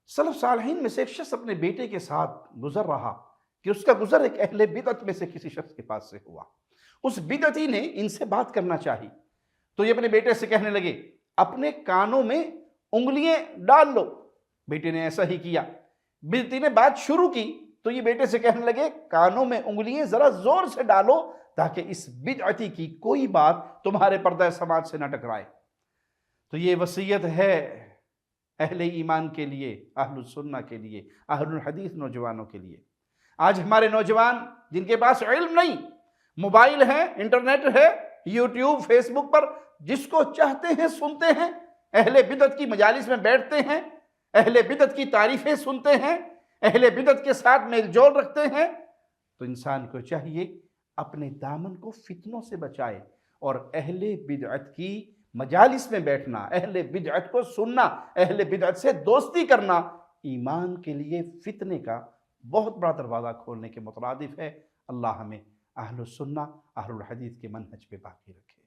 سلف صالحین میں سے ایک شخص اپنے بیٹے کے ساتھ گزر رہا کہ اس کا گزر ایک اہل بدعت میں سے کسی شخص کے پاس سے ہوا۔ اس بدعتی نے ان سے بات کرنا چاہی تو یہ اپنے بیٹے سے کہنے لگے اپنے کانوں میں انگلیاں ڈال لو۔ بیٹے نے ایسا ہی کیا۔ بدعتی نے بات شروع کی تو یہ بیٹے سے کہنے لگے کانوں میں انگلیاں ذرا زور سے ڈالو تاکہ اس بدعتی کی کوئی بات تمہارے پردہ سماعت سے نہ ٹکرائے۔ تو یہ وصیت ہے اہل ایمان کے لیے، اہل السنہ کے لیے، اہل الحدیث نوجوانوں کے لیے۔ آج ہمارے نوجوان جن کے پاس علم نہیں، موبائل ہے، انٹرنیٹ ہے، یوٹیوب، فیس بک پر جس کو چاہتے ہیں سنتے ہیں، اہل بدعت کی مجالس میں بیٹھتے ہیں، اہل بدعت کی تعریفیں سنتے ہیں، اہل بدعت کے ساتھ میل جول رکھتے ہیں۔ تو انسان کو چاہیے اپنے دامن کو فتنوں سے بچائے، اور اہل بدعت کی مجالس میں بیٹھنا، اہل بدعت کو سننا، اہل بدعت سے دوستی کرنا ایمان کے لیے فتنے کا بہت بڑا دروازہ کھولنے کے مترادف ہے۔ اللہ ہمیں اہل السنہ، اہل الحدیث کے منہج پہ باقی رکھے۔